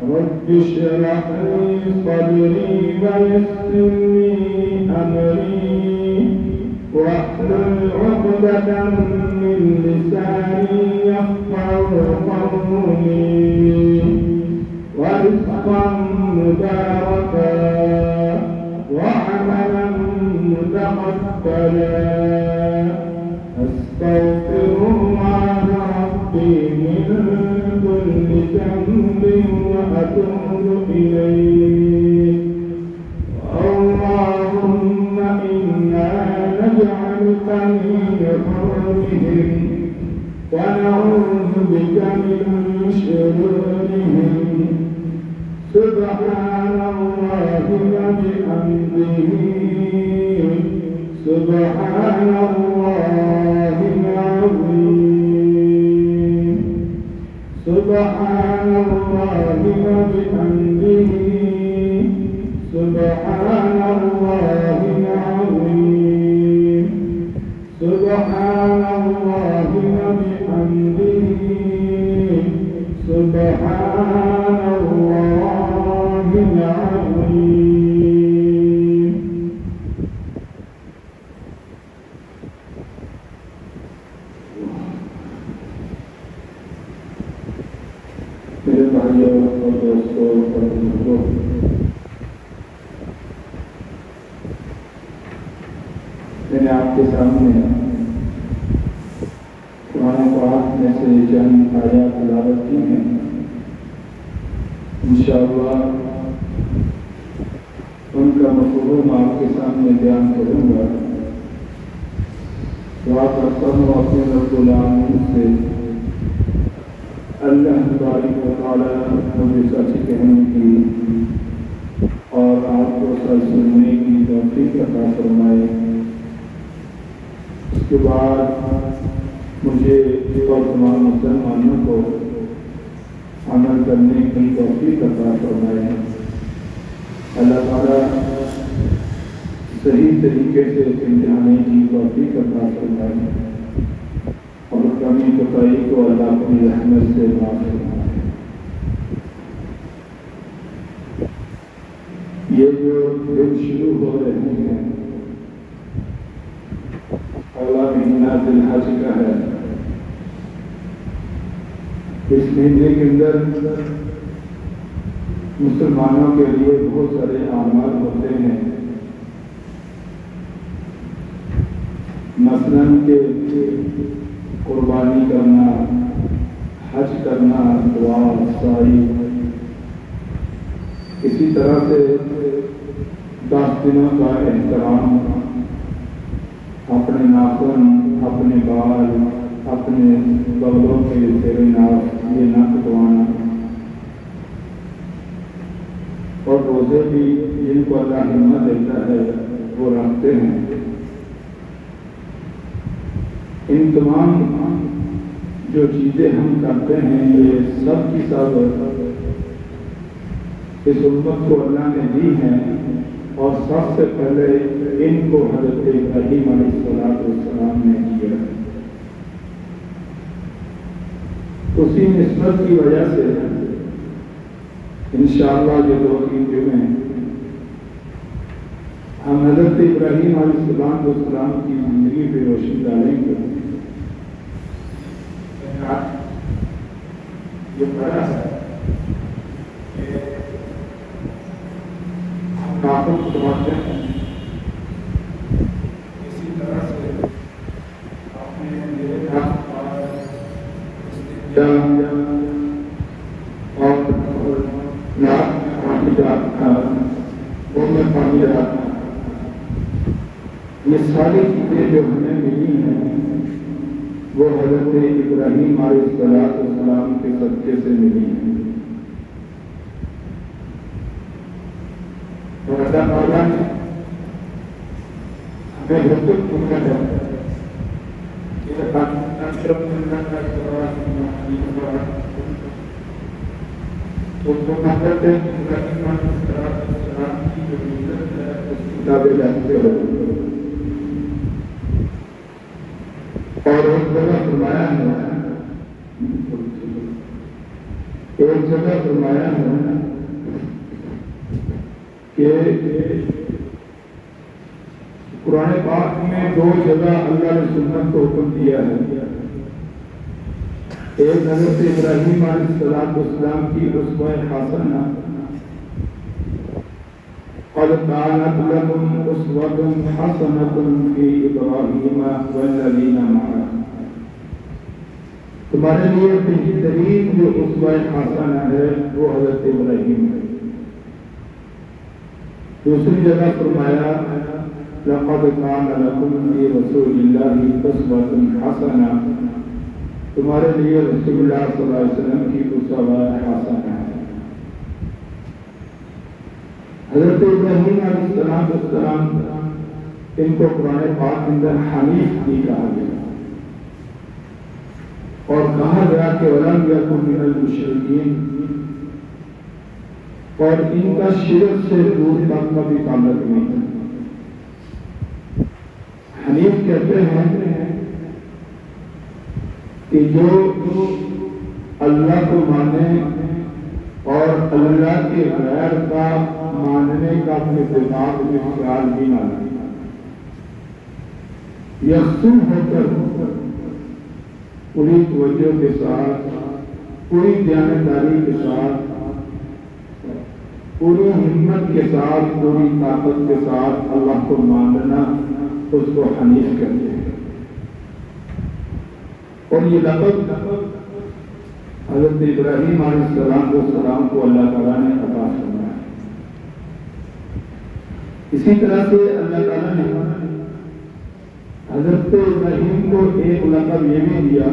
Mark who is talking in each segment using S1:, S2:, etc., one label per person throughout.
S1: رب اشرح لي صدري ويسر لي أمري واحلل عقدة من لساني يفقهوا قولي ورزقا مباركا وعملا متقبلا أستغفر الله ربي من كل ذنب وأتوب إليه اللهم إنا نجعلك من حرمهم ونعوذ بك من شرورهم سبحان الله وبحمده سبحان الله العظيم سبحان الله وبحمده سبحان الله العظيم سبحان الله وبحمده سبحان الله العظيم. میرے بھائیوں اور دوستوں اور بزرگوں، میں نے آپ کے سامنے قرآن پاک میں سے چند آیات تلاوت کی ہیں. انشاءاللہ ان کا مفہوم آپ کے سامنے بیان کروں گا. دعا کرتا ہوں اپنے رب العالمین سے اللہ تبارک و تعالیٰ مجھے سچ کہنے کی اور آپ کو سچ سننے کی توفیق عطا فرمائے. اس کے بعد مجھے اور تمام مسلمانوں کو عمل کرنے کی توفیق عطا فرمائے. اللہ تعالیٰ صحیح طریقے سے سمجھانے کی توفیق عطا فرمائے اور کمی کوتاہی کو اللہ اپنی رحمت سے معاف فرمائے. یہ جو دن شروع ہو رہے ہیں اولا مہینہ ذی الحج کا ہے. اس مہینے کے اندر مسلمانوں کے لیے بہت سارے اعمال ہوتے ہیں. مثلاً کہ قربانی کرنا، حج کرنا، دعا سائی. اسی طرح سے 10 دنوں کا احترام، اپنے ناخن، اپنے بال، اپنے بغلوں کے زیر ناف یہ نہ کٹوانا، اور روزے بھی جن کو اللہ ہمت دیتا ہے وہ رکھتے ہیں. ان تمام جو چیزیں ہم کرتے ہیں یہ سب کی سب اس امت کو اللہ نے دی ہیں، اور سب سے پہلے ان کو حضرت ابراہیم علیہ السلام نے کیا. اسی نسبت کی وجہ سے انشاءاللہ جو 2-3 جمعے ہم حضرت ابراہیم علیہ السلام کی زندگی پہ روشنی ڈالیں گے. یہ پڑھا ہے ہم ناخن کو سمجھتے ہیں، اسی طرح سے اپنے اور ناک میں پانی ڈالنا، منہ میں پانی ڈالنا، یہ ساری چیزیں جو ہمیں ملی ہیں وہ حضرت ابراہیم علیہ السلام کے صدقے سے ملی ہیں. اور اللہ تعالیٰ نے ہمیں حکم دیا ہے کہ کتابیں جانتے ہو. اور ایک جگہ فرمایا ہے کہ قرآن پاک میں 2 جگہ اللہ نے سنت کو حکم دیا ہے. ایک حضرت ابراہیم علیہ السلام کی اسوہ حسنہ، قد كانت لكم أسوة حسنة في إبراهيم والذين معه. تمہارے لیے بہترین جو اسوہ حسنہ ہے وہ حضرت ابراہیم ہے. دوسری جگہ فرمایا لقد كان لكم في رسول الله أسوة حسنة، تمہارے لیے رسول اللہ صلی اللہ علیہ وسلم کی اسوہ حسنہ ہے. حضرت ابراہیم علیہ السلام ان کو قرآن پاک کے اندر حنیف بھی کہا گیا اور کہا گیا کہ وَلَمْ يَكُنْ مِنَ الْمُشْرِكِينَ، اور ان کا شرک سے دور تک کا بھی تعلق نہیں. حنیف کہتے ہیں کہ جو اللہ کو مانے اور اللہ کے غیر کا ماننے کا اپنے دماغ میں خیال بھی نہ لے، یکسو ہو کر پوری توجہ کے ساتھ، پوری دیانتداری کے ساتھ، پوری ہمت کے ساتھ، پوری طاقت کے ساتھ اللہ کو ماننا، اس کو حنیف کہتے ہیں. اور یہ لقب حضرت ابراہیم علیہ السلام کو اللہ تعالیٰ نے عطا فرمایا. اسی طرح سے اللہ تعالیٰ نے حضرت ابراہیم کو ایک لقب یہ بھی دیا،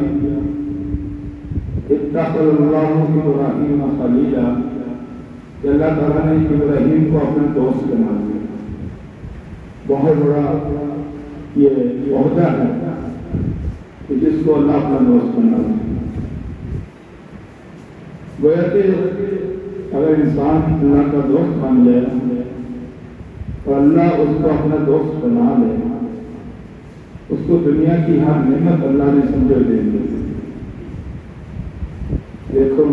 S1: اتخذ اللہ ابراہیم خلیلا، کہ اللہ تعالیٰ نے ابراہیم کو اپنا دوست بنا دیا. بہت بڑا یہ عہدہ ہے کہ جس کو اللہ اپنا دوست بنا دیا. گویا کہ اگر انسان اللہ کا دوست بن جائے تو اللہ اس کو اپنا دوست بنا لے، اس کو دنیا کی ہر نعمت اللہ نے سمجھو دے دی. دیکھو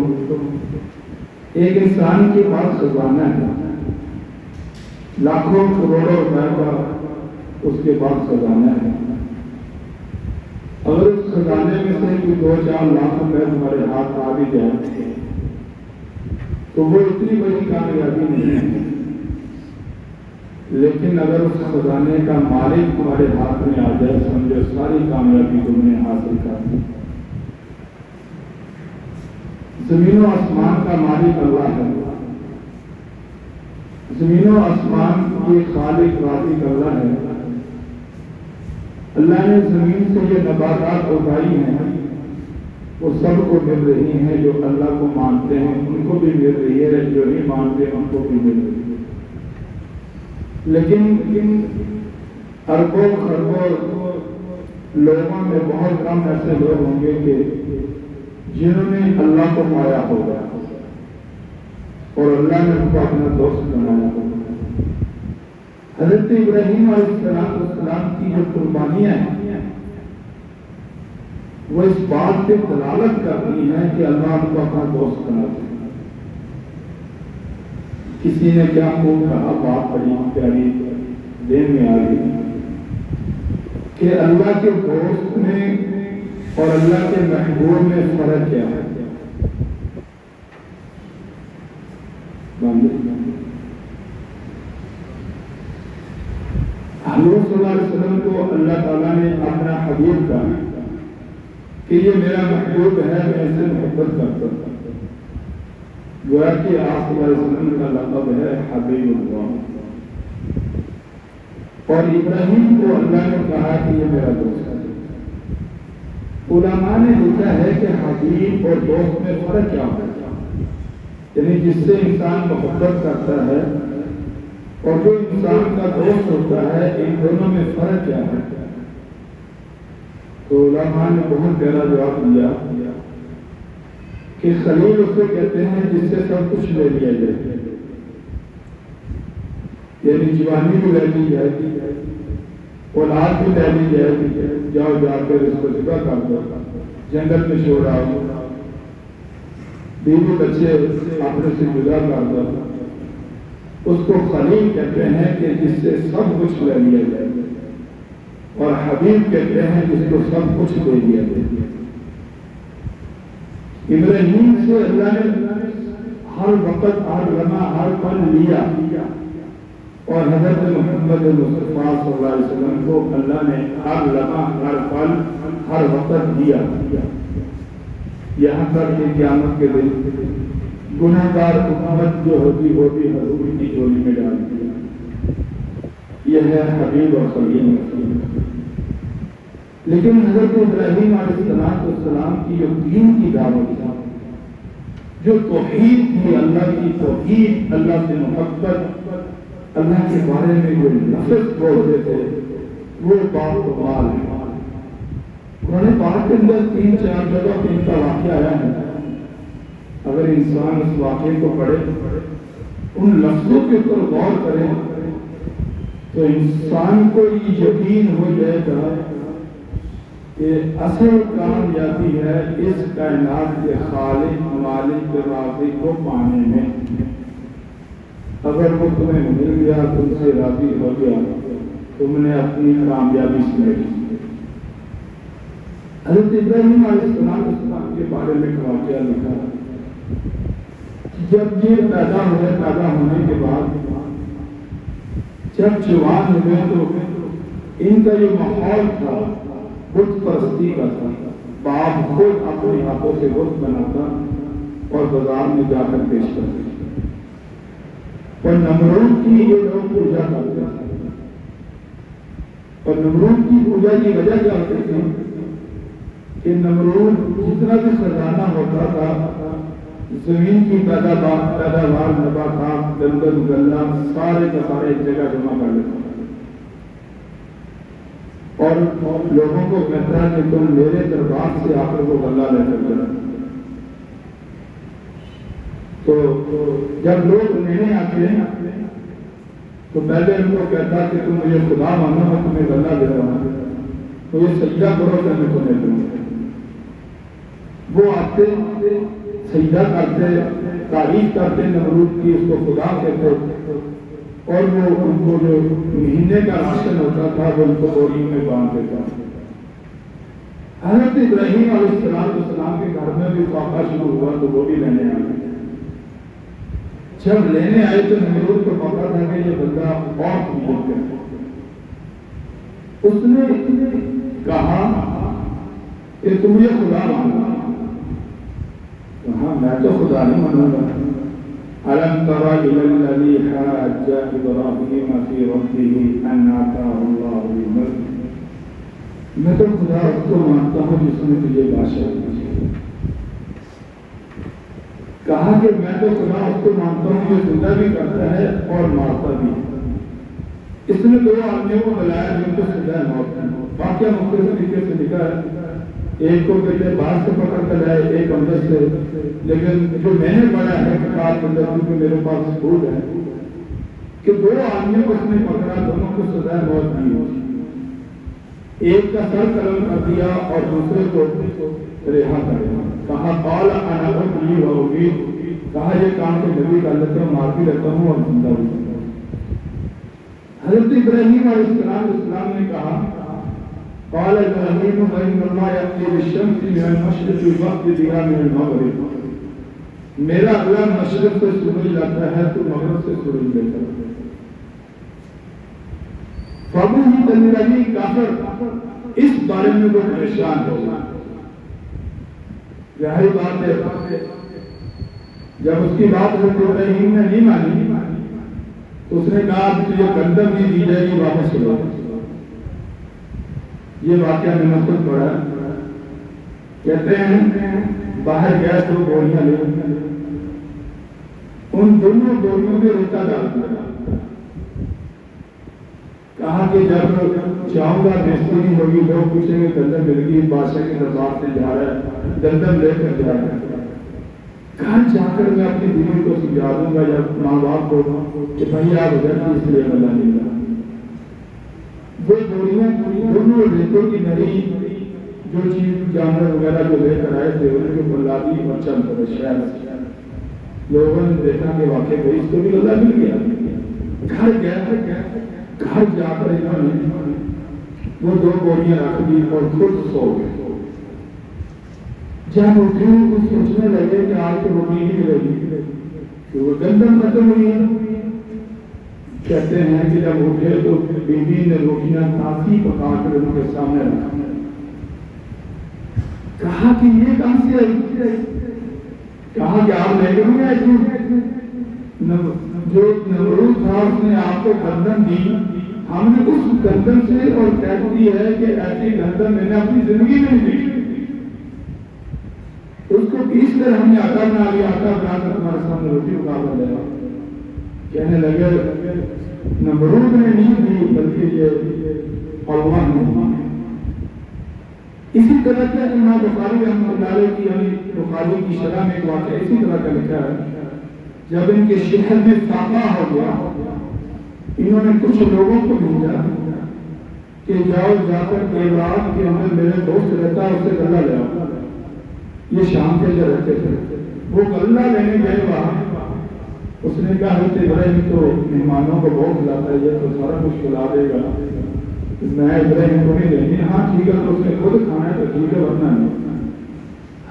S1: ایک انسان کے پاس خزانہ ہے، لاکھوں کروڑوں روپے کا اس کے پاس خزانہ ہے. اگر اس خزانے میں سے کوئی 2-4 لاکھ روپے ہمارے ہاتھ آ بھی جائے تو وہ اتنی بڑی کامیابی نہیں ہے. لیکن اگر اس خزانے کا مالک تمہارے ہاتھ میں آ جائے، سمجھو ساری کامیابی تم نے حاصل کر دی. زمین و آسمان کا مالک اللہ ہے، زمین و آسمان کے خالق رازق اللہ ہے. اللہ نے زمین سے یہ نباتات اگائی ہیں، وہ سب کو مل رہی ہیں. جو اللہ کو مانتے ہیں ان کو بھی مل رہی ہے، جو نہیں مانتے ان کو بھی مل رہی ہے. لیکن اربوں خربوں لوگوں میں بہت کم ایسے لوگ ہوں گے کہ جنہوں نے اللہ کو پایا ہوگا اور اللہ نے ان کو اپنا دوست بنایا ہوگا. حضرت ابراہیم علیہ السلام کی جو قربانیاں ہیں وہ اس بات پہ دلالت کرتی ہیں کہ اللہ ان کو اپنا دوست بناتے ہیں. کسی نے کیا خوب کہا، بات بڑی پیاری دین میں آ گئی کہ اللہ کے دوست میں اور اللہ کے محبوب میں فرق کیا ہے. حضور صلی اللہ علیہ وسلم کو اللہ تعالیٰ نے اپنا حبیب کہا کہ یہ میرا محبوب ہے، میں اسے محبت کرتا ہوں. گویا کہ آپ صلی اللہ علیہ وسلم کا لقب ہے حبیب اللہ. اور ابراہیم کو اللہ نے کہا کہ یہ میرا دوست ہے. علماء نے لکھا ہے کہ حبیب اور دوست میں فرق کیا ہوتا ہے، یعنی جس سے انسان محبت کرتا ہے اور جو انسان کا دوست ہوتا ہے، ان دونوں میں فرق کیا ہے. تو علماء نے بہت گہرا جواب دیا کہ خلیل اسے کہتے ہیں جس سے سب کچھ لے لیا جائے، یعنی جوانی بھی لے لی جائے گی، اولاد بھی لے لی جائے گی، جاؤ جا کر اس کو ذبح کر دو، جنگل میں چھوڑاؤ، بیوی بچے اپنے سے جدا کر دو. اس کو خلیل کہتے ہیں کہ جس سے سب کچھ لے لیا جائے، اور حبیب کہتے ہیں جس کو سب کچھ دے دیا جائے۔ ابراہیم سے اللہ نے ہر وقت، ہر لمحہ، ہر پل لیا، اور حضرت محمد مصطفیٰ صلی اللہ علیہ وسلم کو اللہ نے ہر لمحہ، ہر پل، ہر وقت دیا، یہاں تک کہ قیامت کے دن گناہ گار امت جو ہوتی وہ بھی حضور کی جھولی میں ڈال دیا۔ یہ ہے حبیب اور خلیل۔ لیکن حضرت ابراہیم علیہ السلام کی جو دین کی دعوت تھا، جو توحید تھی، اللہ کی توحید، اللہ سے محبت، اللہ کے بارے میں جو لفظ بولتے تھے، وہ بات کمال ہے۔ قرآن پاک کے اندر 3-4 جگہ پہ ان کا واقعہ آیا ہے۔ اگر انسان اس واقعے کو پڑھے، ان لفظوں کے اوپر غور کرے، تو انسان کو یہ یقین ہو جائے گا کہ اصل کامیابی ہے اس کائنات کے خالق، مالک، رازق کو پانے میں۔ اگر وہ تمہیں مل گیا، تم سے راضی ہو گیا، تم نے اپنی کامیابی سمجھ لی۔ حضرت ابراہیم علیہ السلام کے بارے میں واقعہ لکھا، جب یہ پیدا ہونے کے بعد جب جوان ہوئے تو ان کا جو ماحول تھا بت پرستی کا تھا۔ باپ خود اپنے ہاتھوں سے بت بناتا اور بازار میں جا کر پیش کرتے، اور نمرود کی یہ لوگ پوجا کرتے تھے۔ اور نمرود کی پوجا کی وجہ کیا ہوتی تھی کہ نمرود جتنا بھی خزانہ ہوتا تھا، زمین کی پیداوار، نباتات، جنگل، غلہ، سارے کے سارے ایک جگہ جمع کر لیتا اور لوگوں کو کہتا ہے کہ تم میرے دربار سے آ کر وہ غلہ لے کر جاؤ۔ تو جب لوگ لینے آتے ہیں تو پہلے ان کو کہتا کہ تم مجھے خدا مانو، میں تمہیں غلہ دے رہا ہوں، مجھے سجدہ کرو کہ میں تمہیں دوں۔ وہ آتے، سجدہ کرتے، تعریف کرتے نمرود کی، اس کو خدا کہتے، اور وہ ان کو جو مہینے کا راشن ہوتا تھا وہ ان کو بوریوں میں باندھ دیتا۔ حضرت ابراہیم علیہ السلام کے گھر میں بھی فاقہ شروع ہوا تو وہ بھی لینے آئے۔ جب لینے آئے تو نمرود کو پتا تھا کہ یہ بندہ بہت محنت ہے۔ اس نے کہا کہ تم یہ خدا مانو۔ کہا میں تو خدا نہیں مانوں گا۔ أَلَمْ تَرَ إِلَى الَّذِي حَاجَّ إِبْرَاهِيمَ فِي رَبِّهِ أَنْ آتَاهُ اللَّهُ الْمُلْكَ۔ میں تو خدا اس کو مانتا ہوں جس نے تجھے بادشاہی دی۔ کہا کہ میں تو خدا اس کو مانتا ہوں جو زندہ بھی کرتا ہے اور مارتا بھی۔ اس نے 2 آدمیوں کو بلایا جن کو سزا موت ہے۔ واقعہ مختلف طریقے سے لکھا ہے، ایک کو کہتے باہر سے پکڑ کر لائے، ایک اندر سے، لیکن جو میں نے پڑھا ہے کتاب کے اندر کیونکہ میرے پاس ثبوت ہے کہ 2 آدمیوں کو اس نے پکڑا، دونوں کو سزا موت دی۔ ایک کا سر قلم کر دیا اور دوسرے کو رہا کر دیا۔ کہا قال انا احیی و امیت، کہا یہ کام تو میں بھی کر لیتا ہوں، مار بھی لیتا ہوں اور زندہ بھی کرتا ہوں۔ حضرت ابراہیم علیہ السلام نے کہا قال ابراہیم فإن اللہ یأتی بالشمس من المشرق فأت بها من المغرب، میرا اللہ مشرق سے سورج لاتا ہے تو مغرب سے سورج لیتا ہے۔ فَبُهِتَ الَّذِي كَفَرَ، اس بارے میں وہ پریشان ہو گیا۔ ظاہر بات ہے جب اس کی بات حضرت ابراہیم نے نہیں مانی تو اس نے کہا کہ تجھے گندم نہیں دی جائے گی، واپس چلو۔ یہ واقعہ میں نے خود پڑھا۔ کہتے ہیں باہر گیا 2 بوریاں لے، ان دونوں بوریوں میں ریتا ڈال دیا۔ کہا کہ جب جاؤں گا بےزتی ہوگی، لوگ پوچھیں گے گندم مل گئی، بادشاہ کے دربار سے جا رہا ہے، گندم لے کر جا رہا ہے۔ گھر جا کر میں اپنی بیوی کو سمجھا دوں گا یا ماں باپ کو کہ بھائی آپ ادھر کی اس لیے ملا نہیں گا۔ وہ بوریاں دونوں ریتوں کی نری جو چیز جانور وغیرہ جو لے کر آئے تھے ان کو بلا دی اور چل پڑے شہر۔ لوگوں نے دیکھا کہ واقعی بھائی اس کو بھی غلہ مل گیا۔ گھر گیا، گھر جا کر انہوں نے وہ 2 بوریاں رکھ دی اور خود سو گئے۔ جب اٹھے تو سوچنے لگے کہ آج تو روٹی نہیں ملے گی، کہ وہ گندم ختم ہوئی ہے۔ کہتے ہیں کہ جب اٹھے تو بیوی نے روٹیاں تازی پکا کر ان کے سامنے رکھا، کہا کہ یہ کہاں سے آئی؟ کہا کہ آپ لے کے نہیں آئے؟ جو نمرود تھا اس نے آپ کو گندم دی، ہم نے اس گندم سے اور کہتی ہے کہ ایسی گندم میں نے اپنی زندگی میں نہیں دیکھی، اس کو پیس کر ہم نے آٹا بنا لیا، آٹا بنا کر تمہارے سامنے روٹی پکا کر لیا۔ کہنے لگے نمرود نے نہیں دی بلکہ یہ اللہ نے۔ اسی طرح کا امام بخاری رحمۃ اللہ علیہ کی یعنی بخاری کی شرح میں ایک واقعہ اسی طرح کا لکھا ہے۔ جب ان کے شہر میں فاقہ ہو گیا، انہوں نے کچھ لوگوں کو بھیجا کہ جاؤ جا کر ایران کے اندر میرے دوست رہتا ہے، اسے غلہ لے آؤ۔ یہ شام کے جو رہتے تھے وہ غلہ لینے گئے وہاں، اس نے کہا حضرت ابراہیم تو مہمانوں کو بہت کھلاتا ہے، یہ تو سارا کچھ کھلا دے گا، میں ابراہیم کو نہیں دیں گے۔ ہاں ٹھیک ہے، تو اس نے خود کھانا ہے تو ٹھیک ہے، ورنہ نہیں۔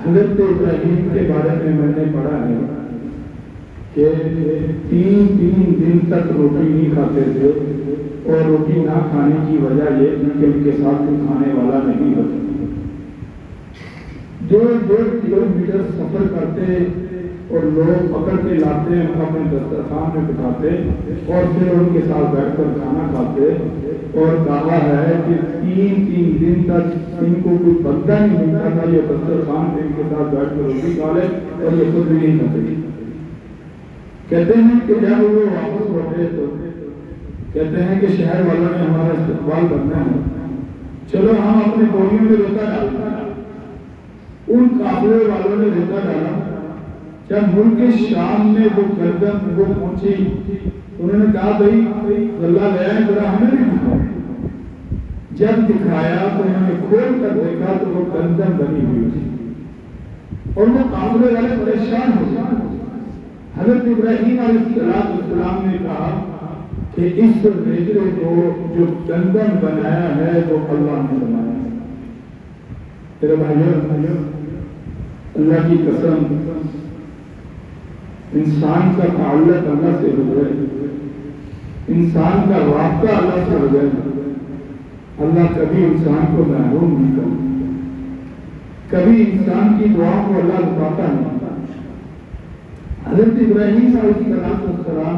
S1: حضرت ابراہیم کے بارے میں نے پڑھا ہے کہ 3 دن تک روٹی نہیں کھاتے تھے، اور روٹی نہ کھانے کی وجہ یہ تھی کہ ان کے ساتھ کوئی کھانے والا نہیں ہوتا۔ 1.5 کلومیٹر سفر کرتے اور لوگ پکڑ کے لاتے اپنے دسترخوان میں بٹھاتے اور پھر ان کے ساتھ بیٹھ کر کھانا کھاتے، اور کہا ہے کہ 3 دن تک ان کو کوئی بندہ نہیں ملتا تھا یہ دسترخوان پہ ان کے ساتھ بیٹھ کر روٹی کھا لے، اور یہ خود بھی نہیں کھاتے۔ کہتے ہیں کہ جب وہ واپس لوٹے تو کہتے ہیں کہ شہر والوں نے ہمارا استقبال کرنا ہے، چلو ہم اپنے بوریوں میں ریتا ڈالتے ہیں۔ ان قافلے والوں نے ریتا ڈالا۔ جب ملک شام میں وہ گردن وہ پہنچی، انہوں نے کہا بھائی غلہ لے آئے، ذرا ہمیں بھی دکھاؤ۔ جب دکھایا تو انہوں نے کھول کر دیکھا تو وہ گندم بنی ہوئی تھی، اور وہ قافلے والے پریشان ہو گئے۔ حضرت ابراہیم علیہ السلام نے کہا کہ اس ریجے کو جو گندم بنایا ہے وہ اللہ نے بنایا ہے۔ تیرے بھائیوں، اللہ کی قسم، انسان کا تعلق اللہ سے ہو جائے، انسان کا رابطہ اللہ سے ہو جائے، اللہ کبھی انسان کو محروم نہیں کرتا، کبھی انسان کی دعا کو اللہ رکاتا نہیں۔ حضرت ابراہیم علیہ السلام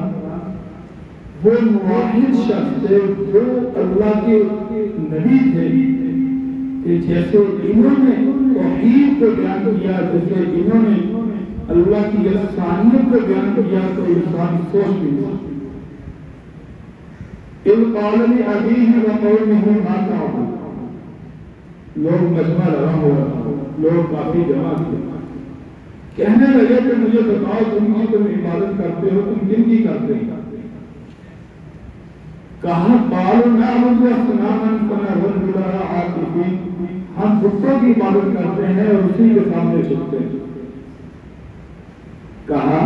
S1: وہ موحد شخص تھے، جو اللہ کے نبی تھے، کہ جیسے انہوں نے توحید کو بیان کیا، جیسے انہوں نے اللہ کی یکسانیت کو بیان کیا، تو انسان سوچ بھی نہیں۔ اِذْ قَالَ لِأَبِيهِ وَقَوْمِهِ مَا تَعْبُدُونَ، لوگ مجمع لگا ہوا تھا، لوگ کافی جمع تھے، کہنے لگے کہ مجھے بتاؤ تم کی تم عبادت کرتے ہو، تم کن کی کرتے ہو؟ کہا قَالُوا نَعْبُدُ أَصْنَامًا فَنَظَلُّ لَهَا عَاكِفِينَ، ہم بتوں کی عبادت کرتے ہیں اور اسی کے سامنے جھکتے ہیں۔ کہا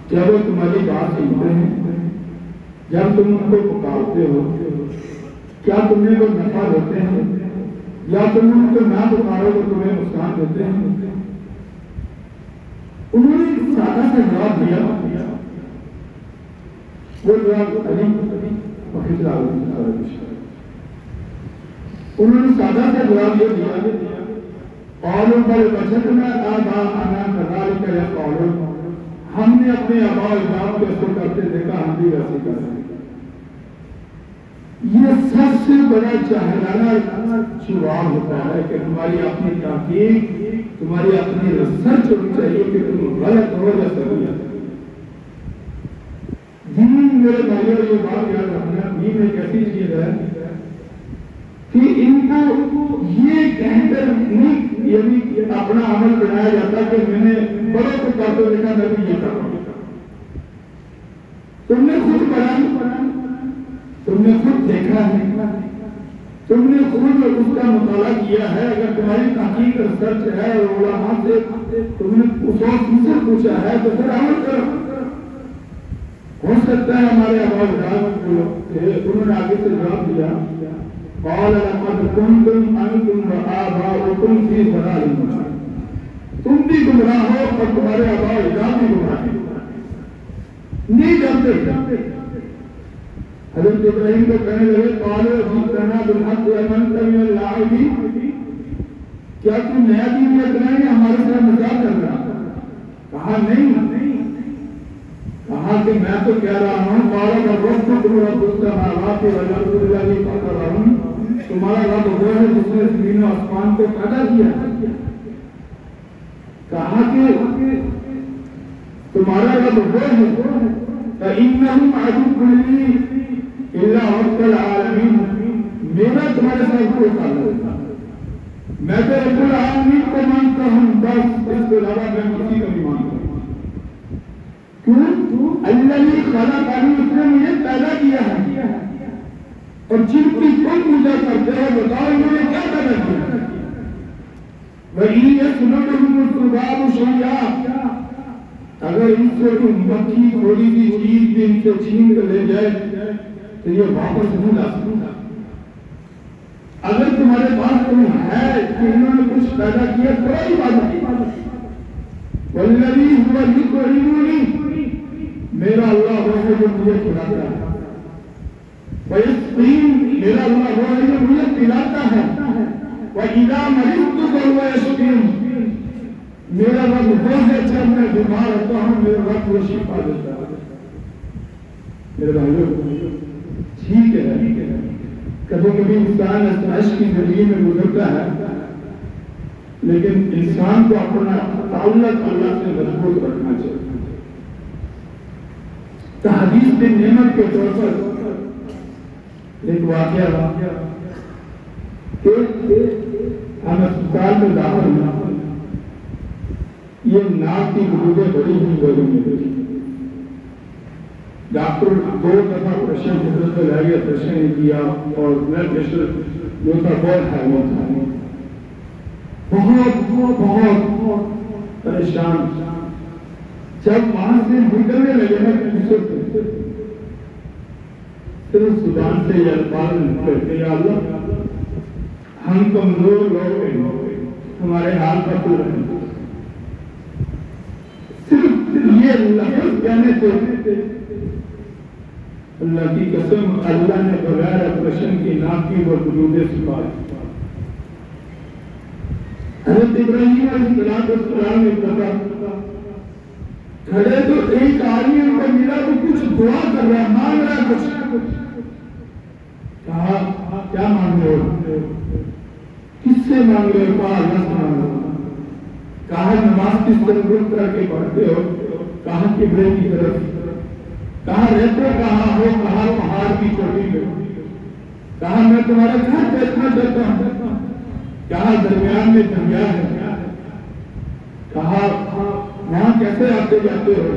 S1: جب وہ تمہاری بات سنتے ہیں، جب تم ان کو پکارتے ہو، کیا تمہیں وہ نفع دیتے ہیں، یا تم ان کو نہ پکارو تو تمہیں نقصان دیتے ہیں؟ انہوں نے سادہ سے جواب دیا، وہ جواب انہوں نے سادہ سے جواب یہ دیا، قَالُوا بَلْ وَجَدْنَا آبَاءَنَا كَذَلِكَ يَفْعَلُونَ، ہم نے اپنے آباء و اجداد کو ایسے کرتے دیکھا، ہم بھی ویسے کر رہے ہیں۔ یہ سب سے بڑا جاہلانہ جواب ہوتا ہے کہ تمہاری اپنی تحقیق، تمہاری اپنی ریسرچ ہونی چاہیے کہ تم غلط ہو یا صحیح ہے۔ دین میرے بھائیوں یہ بات یاد رکھنا، دین ایک ایسی چیز ہے کہ ان کو یہ کہہ کر نہیں یعنی اپنا عمل بنایا جاتا کہ میں نے بڑے کو کرتے دیکھا، میں بھی یہ کروں۔ تم نے خود پڑھا، تم نے خود دیکھا ہے، تم نے خود اس کا مطالعہ کیا ہے، اگر تمہاری تحقیق ریسرچ ہے اور علماء سے تم نے اصول سے پوچھا ہے تو پھر عمل کرو۔ ہو سکتا ہے ہمارے آباء اجداد انہوں نے آگے سے جواب دیا قال لقد كنتم انتم وآباؤكم في ضلال مبين، تم بھی گمراہ ہو اور تمہارے آباء اجداد بھی گمراہ نہیں جانتے۔ حضرت ابراہیم کو کہنے لگے قالوا جئتنا بالحق وانت من اللاعبین، کیا تم نیا دین لے کر آئے ہمارے ساتھ مذاق کر رہا؟ کہا نہیں، کہا کہ میں تو کہہ رہا ہوں قال ربكم رب السماوات والارض الذي فطرهن، تمہارا رب وہ ہے جس نے زمین و آسمان کو پیدا کیا۔ کہا کہ تمہارا رب وہ ہے فإنهم عدو لي إلا رب العالمین، میرا تمہارے ساتھ کوئی تعلق نہیں، میں تو رب العالمین کو مانتا ہوں، بس اس کے علاوہ میں کسی کو نہیں مانتا۔ کیوں؟ الذی خلقنی، اس نے مجھے پیدا کیا ہے، اور جن کی تم پوجا کرتے ہو بتاؤ انہوں نے کیا پیدا کیا؟ وَإِن يَسْلُبْهُمُ الذُّبَابُ شَيْئًا، اگر ان سے کوئی مکھی تھوڑی سی چیز بھی ان سے چھین کر لے جائے تو یہ واپس نہیں لا سکتا۔ اگر تمہارے پاس کوئی ہے کہ انہوں نے کچھ پیدا کیا کوئی بات نہیں۔ وَالَّذِي هُوَ يُطْعِمُنِي، میرا اللہ وہ ہے جو مجھے کھلاتا ہے، وَيَسْقِينِ، میرا اللہ وہ ہے جو مجھے پلاتا ہے، وَإِذَا مَرِضْتُ فَهُوَ يَشْفِينِ، میرا رب وہ ہے جب میں بیمار ہوتا ہوں میرا رب وہ شفا دیتا ہے۔ میرے بھائیو ٹھیک ہے، کبھی کبھی انسان آزمائش کی زندگی میں گزرتا ہے، لیکن انسان کو اپنا تعلق اللہ سے مضبوط رکھنا چاہیے۔ تحدیث بن نعمت کے طور پر ایک واقعہ کہ ہم اسپتال میں داخل ہوئے، یہ ناک کی گلوبیں بڑی ہی گرمی میں دیکھی، ڈاکٹر 2 دفعہ پریشر حضرت لے گیا، پریشر نہیں کیا، اور بلڈ پریشر جو تھا بہت ہائی تھا، بہت پریشان۔ جب وہاں سے نکلنے لگے نا صرف زبان سے یہ الفاظ نکلے کہ یا اللہ ہم کمزور لوگ ہیں، ہمارے حال پر تو رہیں، صرف یہ لفظ کہنے سے اللہ کی قسم اللہ نے بغیر آپریشن کی ناک کی وہ وجود شفا۔ حضرت ابراہیم علیہ السلام نے کہا کھڑے تو ایک آدمی ان کو ملا تو کچھ دعا کر رہا ہے، مانگ رہا ہے کچھ۔ کہا کیا مانگ رہے ہو؟ کس سے مانگ رہے ہو؟ کہا اللہ سے مانگ رہے ہو۔ کہا نماز کس طرح رک کر کے پڑھتے ہو؟ کہا قبلے کی طرف۔ کہا رہتے کہاں ہو؟ کہا پہاڑ کی چوٹی پہ۔ کہا میں تمہارا گھر دیکھنا چاہتا ہوں۔ کہا درمیان میں دریا ہے۔ کہا وہاں کیسے آتے جاتے ہو؟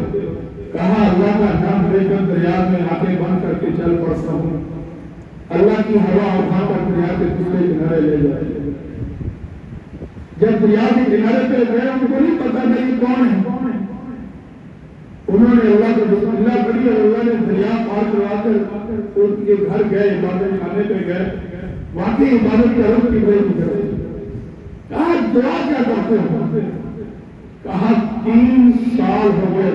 S1: کہا اللہ کا نام لے کر دریا میں آنکھیں بند کر کے چل پڑتا ہوں، اللہ کی ہوا اٹھا کر دریا کے دوسرے کنارے لے جاتے۔ جب دریا کے کنارے پہ گئے ان کو نہیں پتا نہیں کون ہے، انہوں نے اللہ کو بسم اللہ پڑھی اور اللہ نے دریا پار کروا کر ان کے گھر گئے، عبادت خانے پہ گئے، واقعی عبادت کی عرب کی گئی گئے۔ کہا دعا کیا کرتے ہیں؟ کہا 3 سال ہو گئے،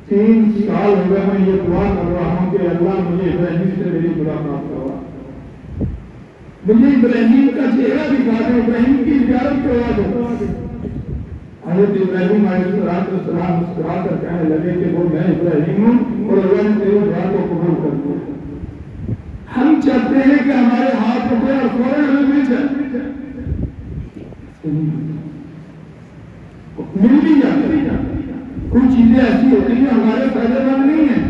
S1: 3 سال ہو گئے میں یہ دعا کر رہا ہوں کہ اللہ مجھے ابراہیم سے میری ملاقات کروا، مجھے ابراہیم کا چہرہ دکھا دے، ابراہیم کی زیارت کروا دے۔ حضرت ابراہیم علیہ السلام مسکرا کر کہنے لگے کہ وہ میں ابراہیم ہوں اور اللہ نے تیری دعا کو قبول کر دیا۔ ہم چاہتے ہیں کہ ہمارے ہاتھ اٹھے اور فوراً ہمیں مل جائے، مل بھی جاتے ہیں۔ کچھ چیزیں ایسی ہوتی ہیں ہمارے فائدے مند نہیں ہیں،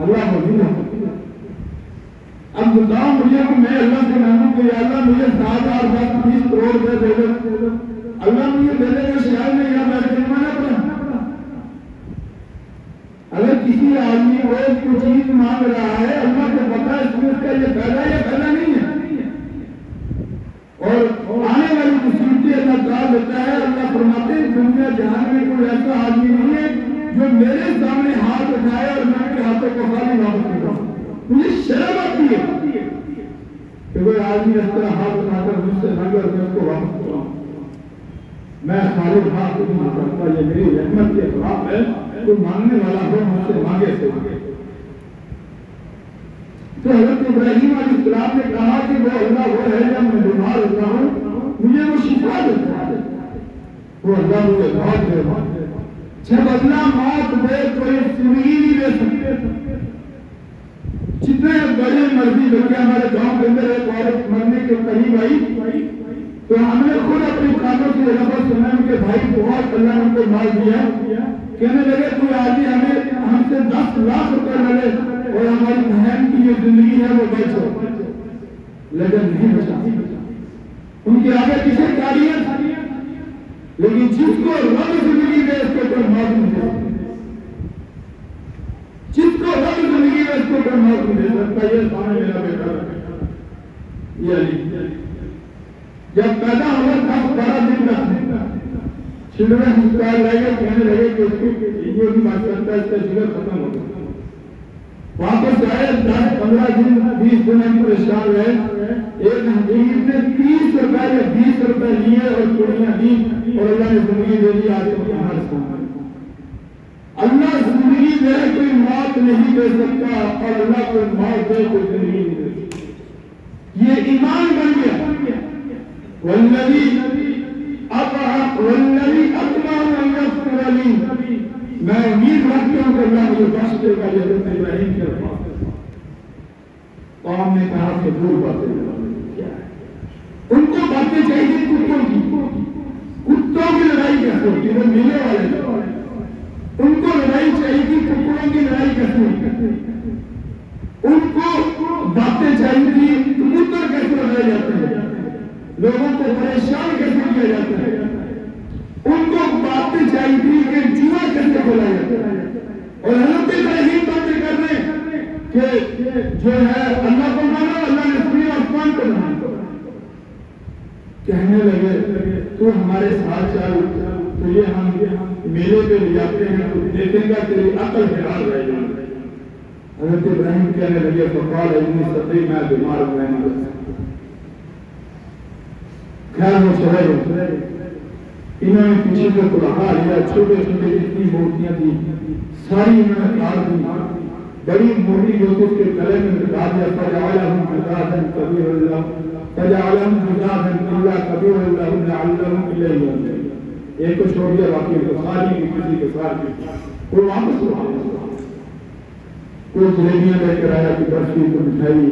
S1: اللہ کو نہیں ہوتی۔ اب بتاؤ مجھے کہ میں اللہ سے مانگوں کہ یا اللہ مجھے 7 8 10 20 کروڑ روپے دے دو، اللہ مجھے دے دے گا شاید نہیں، یا میں جرمانہ پڑا۔ اگر کسی آدمی کو کوئی چیز مانگ رہا ہے، اللہ کو پتا ہے اس میں اس کا یہ فائدہ نہیں ہے، اور آنے والی مصیبتیں اللہ تعالیٰ دیتا ہے۔ اللہ فرماتے ہیں دنیا جہان میں کوئی ایسا آدمی نہیں ہے جو میرے سامنے ہاتھ اٹھائے اور میں آدمی اس طرح ہاتھ اٹھا کر مجھ سے مانگے اور میں اس کو واپس کراؤں، میں خالد ہاتھ نہیں کرتا، یہ میری رحمت کے خلاف ہے، کوئی مانگنے والا ہو مجھ سے مانگے سے تو حضرت ابراہیم علیہ السلام نے کہا کہ وہ اللہ وہ ہے جب میں بیمار ہوتا ہوں مجھے وہ شفا دیتا ہے، وہ اللہ مجھے موت دے، جب اللہ موت دے تو یہ زندگی نہیں دے سکتے۔ جتنے بڑے مرضی بلکہ ہمارے گاؤں کے اندر ایک عورت مرنے کے قریب آئی تو ہم نے خود اپنی کانوں سے لفظ سنا کہ بھائی بہت اللہ نے ان کو مال دیا، کہنے لگے کوئی آدمی ہم سے 10 لاکھ روپے لگے اور ہماری بہن کی جو زندگی ہے وہ بچ ہو، لیکن نہیں بچا، ان کے آگے کسی تعریف، لیکن جس کو رب زندگی دے اس کو کوئی موت نہیں دے سکتا، جس کو رب زندگی دے اس کو کوئی موت نہیں دے سکتا۔ یہ سامنے میرا بیٹا یہ علی جب پیدا ہوا 10-12 دن کا چلڈرن ہسپتال لے گئے، کہنے لگے کہ اس کی یہ بھی بات کرتا ہے، اس کا جگر ختم ہو گیا، واپس آئے 10-15 دن 20 دن ہم پریشان رہے، ایک حکیم نے 30 روپے یا 20 روپے لیے اور چوڑیاں دی اور اللہ نے زندگی دے دی۔ آج تو ہمارے سامنے اللہ زندگی دے کوئی موت نہیں دے سکتا اور اللہ کوئی موت دے کوئی زندگی نہیں دے سکتا، یہ ایمان بن گیا۔ والذی اطمع ان یغفر لی، میں امید رکھتا ہوں کہ اللہ مجھے بخش دے گا۔ یہ حضرت ابراہیم کے الفاظ، قوم نے کہا کہ دور باتیں کیا ہے، ان کو باتیں چاہیے کتوں کی لڑائی کیسے ہوتی ہے، وہ ملنے والے تھے، ان کو لڑائی چاہیے تھی کتوں کی لڑائی کیسے ہوتی، ان کو باتیں چاہیے تھی کبوتر کیسے لڑائے جاتے ہیں، لوگوں کو پریشان کیسے کیا جاتا ہے، ان کو باتیں چاہیے تھی کہ جوا کیسے کھولا جاتا ہے، اور حضرت ابراہیم باتیں کر رہے ہیں کہ جو ہے اللہ کو مانو، اللہ نے زمین اور آسمان کو مانو، کہنے لگے تو ہمارے ساتھ چل، تو یہ ہم میلے پہ لے جاتے ہیں تو دیکھیں گا تیری عقل حیران رہ جائے۔ حضرت ابراہیم کہنے لگے فقال انی سقیم، میں بیمار ہوں، میں نہیں کر سکتا۔ خیر وہ شہر انہوں نے پیچھے سے قرآن لیا، چھوٹے چھوٹے جتنی مورتیاں تھی ساری انہوں نے کاٹ دی، بڑی مورتی جو اس کے گلے میں لٹا دیا، فجعلہم جذاذا کبیرا لہم فجعلہم جذاذا الا کبیرا لہم لعلہم الیہ یرجعون۔ ایک کو چھوڑ دیا، باقی کو ساری کسی کے ساتھ کوئی واپس ہو گیا، کوئی جلیبیاں لے کر آیا، کوئی برفی، کوئی مٹھائی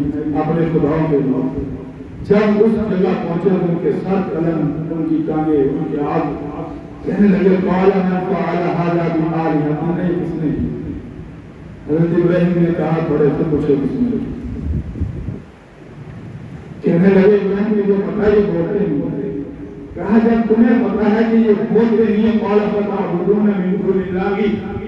S1: اپنے خداؤں کے نام۔ جب اس جگہ پہنچے ان کے سر قلم، ان کی ٹانگیں، ان کے آگ، کہنے لگے قال من فعل هذا بآلهتنا، کس نے؟ حضرت ابراہیم نے کہا تھوڑے سے پوچھو کس نے؟ کہنے لگے ابراہیم نے جو پتا یہ بولتے نہیں، کہا جب تمہیں پتا ہے کہ یہ بولتے نہیں ہیں، قال فتعبدون من دون اللہ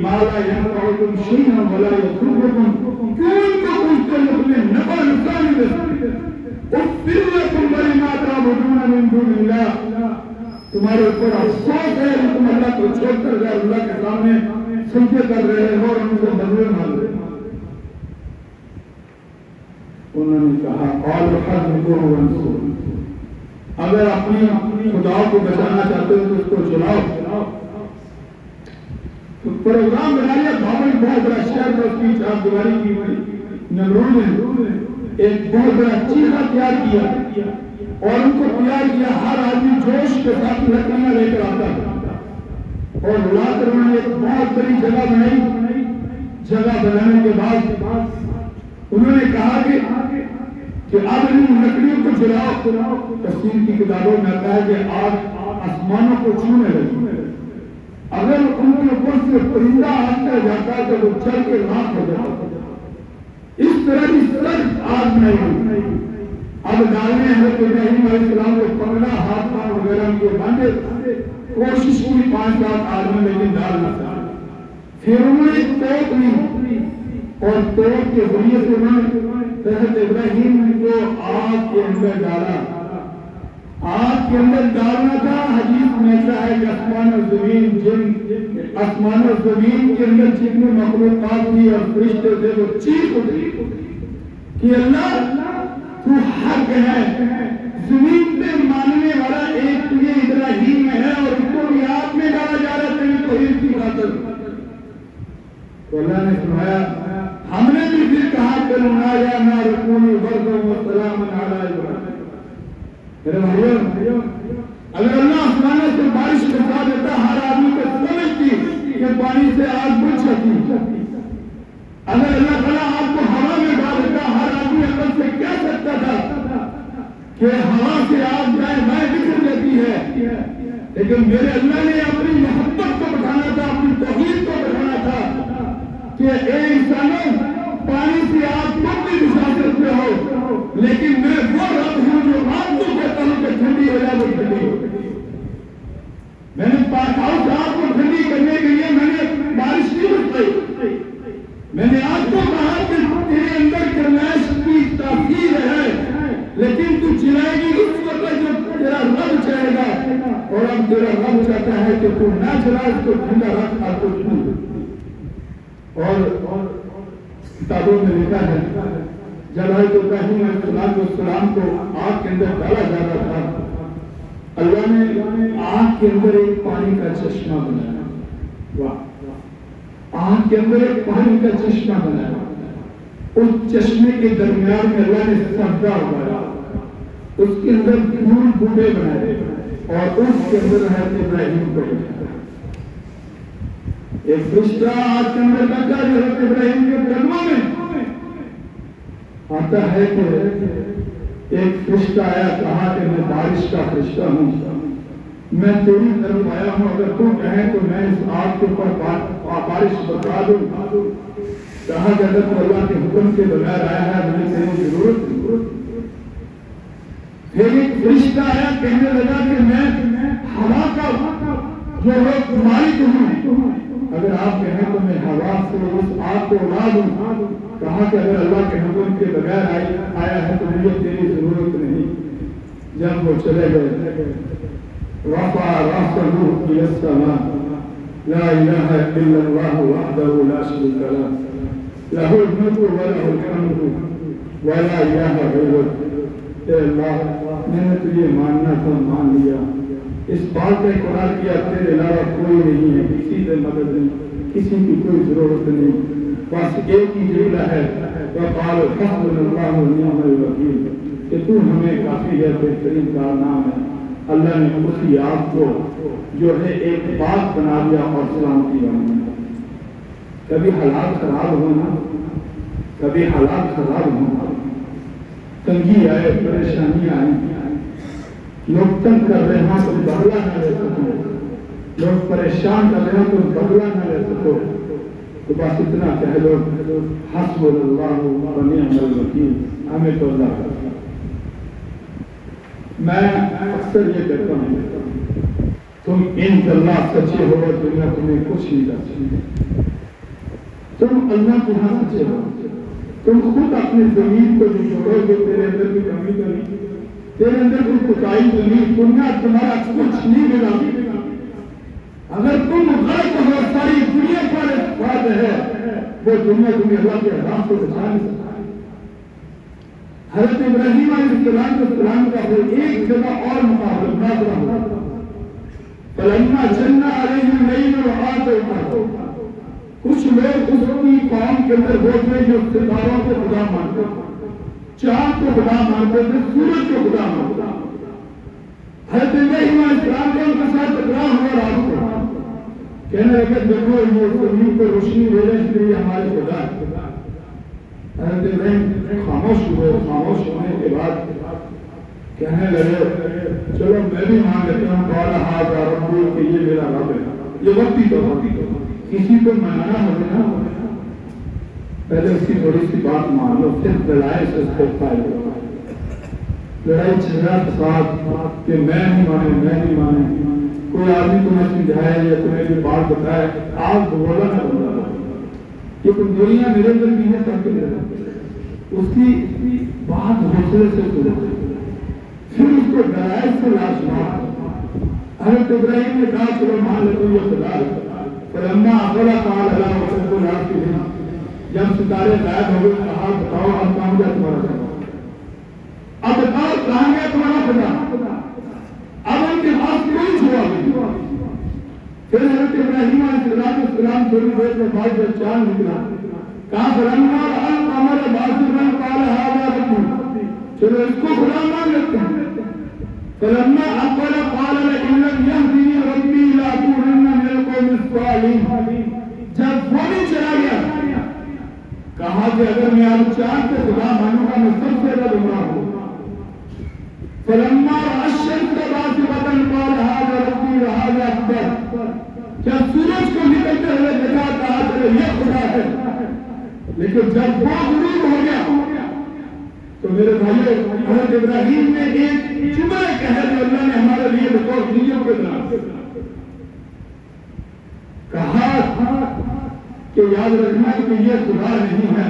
S1: ما لا ينفعكم شيئا ولا يضركم، کیوں ان کو پوچھتے ہیں اپنے نفع نقصان دے سکتے؟ اغفر لكم ولما تعبدون من دون اللہ، تمہارے اوپر افسوس ہے کہ تم اللہ کو چھوڑ کر غیر اللہ کے سامنے سجدے کر رہے ہو اور ان کو بدلے مانگ رہے ہو۔ انہوں نے کہا قال حرقوه وانصروا، اگر اپنی خدا کو بچانا چاہتے ہو تو اس کو جلاؤ۔ تو پروگرام بنا لیا، بابل بہت بڑا شہر تھا، اس کی چار دیواری کی ہوئی، نمرود نے ایک بہت بڑا چیخا تیار کیا اور ان کو تیار کیا، ہر آدمی جوش کے ساتھ لکڑیاں لے کر آتا اور لا کر انہوں نے ایک بہت بڑی جگہ بنائی۔ جگہ بنانے کے بعد انہوں نے کہا کہ اب ان لکڑیوں کو جلاؤ۔ تفسیر کی کتابوں میں آتا ہے کہ آگ آسمانوں کو چھونے لگی، اگر ان کے اوپر سے پرندہ آتا جاتا تو وہ چل کے راکھ ہو جاتا۔ اس طرح کی سخت آگ نہیں، اب ڈالنے حضرت ابراہیم علیہ السلام کو پکڑا، ہاتھ پاؤں وغیرہ ان کے باندھے، کوشش کی 5-7 آدمی لیکن ڈال نہ سکے۔ پھر انہوں نے توپ لی اور توپ کے ذریعے سے انہوں نے حضرت ابراہیم کو آگ کے اندر ڈالا۔ آگ کے اندر ڈالنا تھا، حدیث میں ایسا ہے کہ آسمان اور زمین، آسمان اور زمین کے اندر جتنے مخلوقات تھی اور فرشتے تھے وہ چیخ اٹھی کہ اللہ تو حق ہے. زمین پہ ماننے والا ایک تجھے ابراہیم ہے اور اس کو بھی آپ میں ڈالا جا رہا تیری توحید کی خاطر. تو اللہ نے فرمایا ہم نے بھی پھر کہا کرنا یا نہ رکونی وردم و سلام علی ابراہیم. میرے بھائیو اگر اللہ آسمانوں سے بارش برسا دیتا ہر آدمی کو سمجھتی کہ پانی سے آگ بجھ سکتی. اگر اللہ تعالیٰ آپ کو ہوا میں ڈال دیتا ہر آدمی عقل سے کہہ سکتا تھا کہ ہوا سے آگ جائے میں بکھر جاتی ہے. لیکن میرے اللہ نے اپنی محبت کو بٹھانا تھا, اپنی توحید کو بٹھانا تھا کہ اے انسانوں پانی سے آپ تم بھی بچا سکتے ہو, لیکن میں وہ رب ہوں جو آپ کو کہتا ہوں کہ ٹھنڈی ہو جائے وہ ٹھنڈی ہو. میں نے آپ کو ٹھنڈی کرنے کے لیے میں نے بارش نہیں برسائی. میں نے آپ کو کہا کہ تیرے اندر گرمائش کی تاثیر ہے, لیکن تو چلائے گی اس وقت جب تیرا رب چاہے گا, اور اب تیرا رب چاہتا ہے کہ تو نہ چلا اس کو ٹھنڈا رکھ آپ کو چھوڑ. اور کتابوں میں لکھا ہے جب حضرت ابراہیم علیہ السلام کو آگ کے اندر ڈالا جا رہا تھا, اللہ نے آگ کے اندر ایک پانی کا چشمہ بنایا. آگ کے اندر ایک پانی کا چشمہ بنایا. اس چشمے کے درمیان میں اللہ نے سبزہ اگایا, اس کے اندر پھول بوٹے بنائے اور اس کے اندر حضرت ابراہیم کو بنایا. ایک فرشتہ آگ کے اندر لگا جو حضرت ابراہیم کے قدموں میں آتا ہے کہ ایک فرشتہ آیا, کہا کہ میں بارش کا فرشتہ ہوں, میں تیری طرف آیا ہوں, اگر تم کہیں تو میں اس آگ کے اوپر بارش برسا دوں. کہا کہ اگر تو اللہ کے حکم کے بغیر آیا ہے مجھے تیری ضرورت نہیں. پھر ایک فرشتہ آیا کہنے لگا کہ میں ہوا کا جو ہے مالک ہوں, اگر آپ کہیں تو میں ہوا سے اس آگ کو اڑا دوں. کہا کہ اگر اللہ کے حکم کے بغیر آیا ہے تو مجھے تیری ضرورت نہیں. جب وہ چلے گئے رفع رأسه إلى السماء لا إله إلا الله وحده لا شريك له له الملك وله الحمد ولا إله غيره. اے اللہ میں نے تجھے ماننا تھا مان لیا, اس بات کا اقرار کیا تیرے علاوہ کوئی نہیں ہے, کسی سے مدد نہیں, کسی کی کوئی ضرورت نہیں, بس ایک ہی جملہ ہے وقال حسبنا اللہ ونعم الوکیل, کہ تو ہمیں کافی ہے, بہترین کارنام ہے. اللہ نے اسی آپ کو جو ہے ایک بات بنا دیا اور سلامتی بنا دیا. کبھی حالات خراب ہونا, کبھی حالات خراب ہونا, تنگی آئے, پریشانی آئے, لوگ تنگ کر رہے ہیں تم بدلا نہ لے سکو, لوگ پریشان کر رہے ہیں تم بدلا نہ لے سکو, تو بس اتنا کہہ دو حسبنا اللہ ونعم الوکیل, ہمیں تو اللہ کا. میں اکثر یہ کہتا ہوں تم انشاءاللہ سچے ہو دنیا تمہیں کچھ نہیں کر سکتی. تم اللہ کے ہاں سچے ہو, تم خود اپنی زمین کو نہیں چھوڑو گے, تیرے اندر کی کمی تو نہیں, تیرے اندر کوئی کوتاہی تو نہیں, دنیا تمہارا کچھ نہیں بگاڑی. اگر تم غلط ہو ساری دنیا پر بات ہے وہ دنیا تمہیں اللہ کے حرام کو بچا نہیں سکتا. حضرت ابراہیم علیہ السلام کا ایک جگہ اور مقابلہ ہوا, فلما جن علیہ اللیل وآتوا. کچھ لوگ اس کی قوم کے اندر وہ تھے جو ستاروں کو خدا مانتے تھے, چاند کو خدا مانتے تھے, سورج کو خدا مانتے تھے. حضرت ابراہیم علیہ السلام کا ان کے ساتھ ٹکراؤ ہوا رات کو, کہنے لگے دیکھو یہ زمین کو روشنی دے رہے اس لیے ہمارے خدا ہے. حضرت ابراہیم خاموش ہوئے, خاموش ہونے کے بعد کہنے لگے چلو میں بھی مان لیتا ہوں قال ھذا ربی, کہ یہ میرا رب ہے. یہ وقتی تو کسی کو منانا ہوگا نا, پہلے اس کی تھوڑی سی بات مان لو, پھر لڑائی سے اس کو فائدہ ہوگا. لڑائی جھگڑا فساد کہ میں نہیں مانے, میں نہیں مانے, کوئی آدمی تمہیں سمجھائے یا تمہیں کوئی بات بتائے آپ بولا نہ بولا, یہ کمزوریاں میرے اندر بھی ہیں سب کے اندر. اس کی بات حوصلے سے سنو, پھر اس کو ڈرائے سے لاشمار. حضرت ابراہیم نے کہا چلو مان لیتے یہ خدا ہے. فلما افلا قال لا وصف العافين, جب ستارے غائب ہو گئے کہا بتاؤ اب کام کیا تمہارا. اب بتاؤ کہاں گیا تمہارا خدا؟ اب ان کے پاس کوئی جواب نہیں۔ پھر حضرت ابراہیم علیہ السلام تھوڑی دیر میں بعد جب چاند نکلا، کہا فلما رأى القمر بازغا قال هذا ربي، چلو اس کو خدا مان لیتے ہیں۔ فلما أقبل قال لئن لم يهدني ربي لأكونن من القوم الضالين، جب وہ بھی چلا گیا کہا کہ اگر میں آپ چاند کو خدا مانوں گا میں سب سے زیادہ گمراہ ہوں۔ فلما رأى الشمس بازغة قال هذا ربي وهذا أكبر، جب سورج کو نکلتے ہوئے دیکھا کہا چلو یہ خدا ہے، لیکن جب وہ غروب ہو گیا تو میرے بھائیو حضرت ابراہیم نے ایک جملہ کہا جو اللہ نے ہمارے لیے بطور نیت کے بنا کہا کہ یاد رکھنا کہ یہ خدا نہیں ہے۔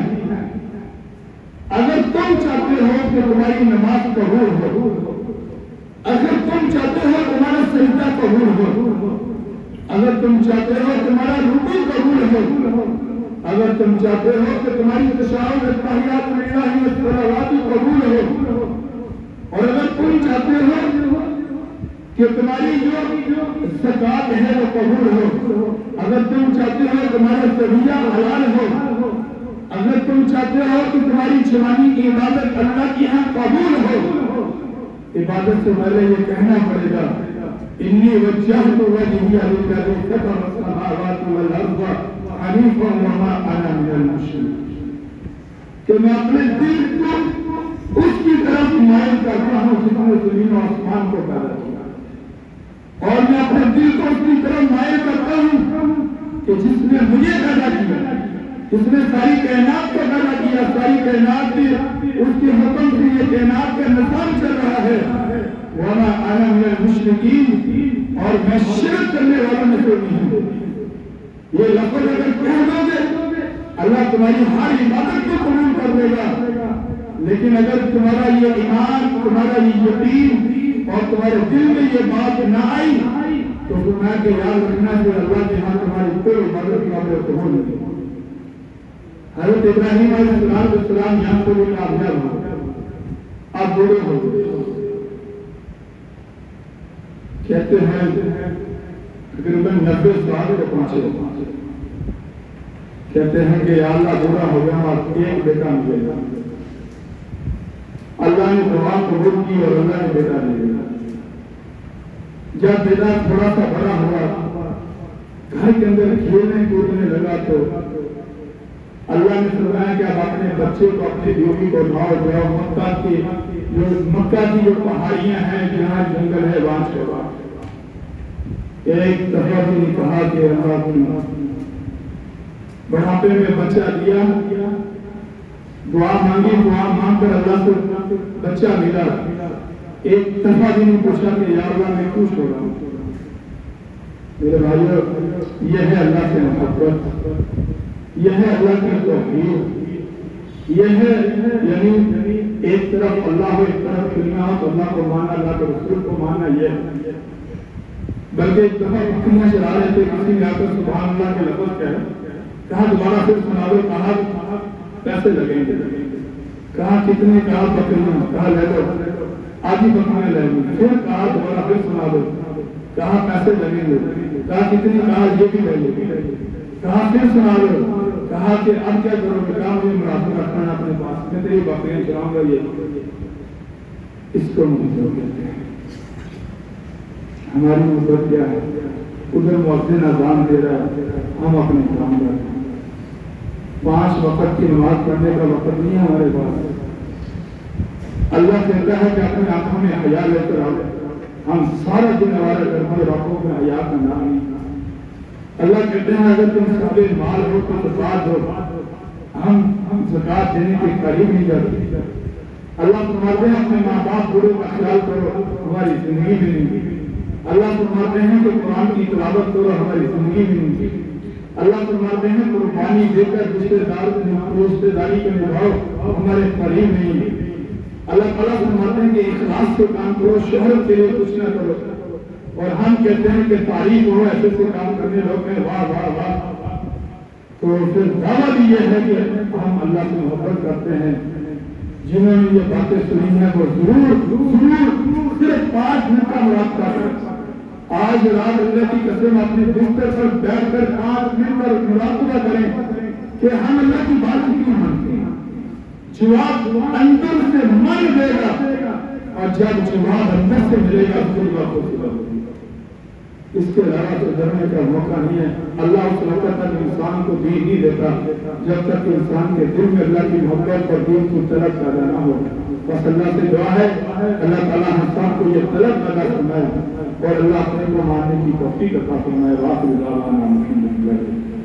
S1: اگر تم چاہتے ہو کہ تمہاری نماز قبول ہو، اگر تم چاہتے ہو تمہارا سجدہ قبول ہو، اگر تم چاہتے ہو تمہارا رکوع قبول ہو، اگر تم چاہتے ہو کہ تمہاری تشہد التحیات للہ والصلوات قبول ہو، اور اگر تم چاہتے ہو کہ تمہاری جو زکات ہے وہ قبول ہو، اگر تم چاہتے ہو تمہارا ذریعہ حلال ہو، اگر تم چاہتے ہو کہ تمہاری جوانی کی عبادت اللہ کی ہاں قبول ہو، عبادت سے پہلے یہ کہنا پڑے گا انی وجہت وجہی للذی فطر السماوات والارض حنیفا وما انا من المشرکین، کہ میں اپنے دل کو اس کی طرف مائل کرتا ہوں جس نے زمین و آسمان کو پیدا کیا، اور میں اپنے دل کو اس کی طرف مائل کرتا ہوں کہ جس نے مجھے پیدا کیا، جس نے ساری کائنات کو پیدا کیا، ساری کائنات کی اس کے حکم سے یہ کائنات کا نظام چل رہا ہے، وما انا من المشرکین، اور میں شرک کرنے والوں میں سے نہیں ہوں۔ یہ لفظ اگر کہہ دو گے اللہ تمہاری ہر عبادت کو قبول کر دے گا، لیکن اگر تمہارا یہ ایمان، تمہارا یہ یقین اور تمہارے دل میں یہ بات نہ آئی تو فرمایا کہ یاد رکھنا کہ اللہ کے ہاں تمہاری کوئی عبادت قابل قبول نہیں۔ حضرت ابراہیم علیہ السلام یہاں کو بھی کامیاب ہو، آپ بڑے ہو گئے، کہتے ہیں تقریباً 90 سال کو پہنچے، کہتے ہیں کہ یا اللہ بوڑھا ہو گیا اور ایک بیٹا ملے گا، اللہ نے دعا قبول کی اور اللہ نے بیٹا دے دیا۔ جب بیٹا تھوڑا سا بڑا ہوا، گھر کے اندر کھیلنے کودنے لگا تو اللہ نے فرمایا کہ اب اپنے بچے کو اپنی بیوی کو لاؤ، جاؤ مکہ کی جو پہاڑیاں ہیں جہاں جنگل ہے وہاں چھوڑا۔ ایک دفعہ بھی نے کہا کہ اللہ کی بڑھاپے میں بچہ دیا، دعا مانگی، دعا مانگ کر اللہ کو بچہ ملا۔ ایک دفعہ بھی نے پوچھا کہ یا اللہ میں کیوں چھوڑا؟ میرے بھائیو یہ ہے اللہ سے محبت، یہ ہے اللہ کی توحید، یہ ہے یعنی ایک طرف اللہ ہو ایک طرف دنیا ہو تو اللہ کو ماننا، اللہ کے رسول کو ماننا، یہ بلکہ ایک دفعہ بکریاں چلا رہے تھے، کسی نے آ کر سبحان اللہ کے لفظ کہا دوبارہ پھر سنا دو، کہا پیسے لگیں گے، کہا کتنے، کہا بکریاں، کہا لے لو، آدھی بکریاں لے لو، پھر کہا دوبارہ پھر سنا دو، کہا پیسے لگیں گے، کہا کتنے، کہا یہ بھی لے لو، کہا پھر سنا دو، کہا کہ اب کیا کرو گے؟ کہا مجھے منافع رکھنا ہے اپنے پاس، میں تیری بکریاں چلاؤں گا۔ یہ اس کو محبت کہتے ہیں۔ ہماری محبت کیا ہے؟ ادھر مؤذن اذان دے رہا ہے، ہم اپنے کام کر رہے ہیں۔ 5 وقت کی نماز پڑھنے کا وقت نہیں ہے ہمارے پاس۔ اللہ کہتا ہے کہ اپنی آنکھوں میں حیا لے کر آؤ، ہم سارا دن ہمارے گھر میں آنکھوں میں حیا کا نام نہیں۔ اللہ کہتے ہیں اگر تم صاحب مال ہو تو زکات دو، ہم زکات دینے کے قریب نہیں جاتے۔ اللہ فرماتے ہیں اپنے ماں باپ بوڑھوں کا خیال کرو، ہماری زندگی میں نہیں۔ اللہ فرماتے ہیں کہ قرآن کی تلاوت کرو، ہماری زندگی میں نہیں۔ اللہ فرماتے ہیں قربانی دے کر رشتے داری کو نبھاؤ، ہمارے قریب نہیں۔ اللہ تعالیٰ فرماتے ہیں کہ اخلاص سے کام کرو، شہرت کے لیے کچھ نہ کرو، اور ہم کہتے ہیں کہ تعریف ہو ایسے سے کام کرنے لوگ ہیں، واہ واہ واہ۔ تو پھر دعویٰ بھی یہ ہے کہ ہم اللہ سے محبت کرتے ہیں، جنہوں نے یہ باتیں سنی ہیں وہ ضرور صرف 5 منٹ کا مراقبہ کریں۔ آج رات اللہ کی قسم اپنے بستر پر بیٹھ کر 5 منٹ کا مراقبہ کریں کہ ہم اللہ کی بات کیوں مانتے ہیں۔ جواب اندر سے من دے گا، اور جب جواب اندر سے ملے گا پھر بات ہوگی۔ اس کے علاوہ سے ڈرنے کا موقع نہیں ہے۔ اللہ اس وقت تک انسان کو دین نہیں دیتا جب تک انسان کے دل میں اللہ کی محبت اور دین کی طلب پیدا نہ ہو۔ بس اللہ سے دعا ہے اللہ تعالیٰ ہم سب کو یہ طلب پیدا فرمائے اور اللہ اپنے کو ماننے کی توفیق عطا فرمائے۔ واقعی دعوانا الحمدللہ۔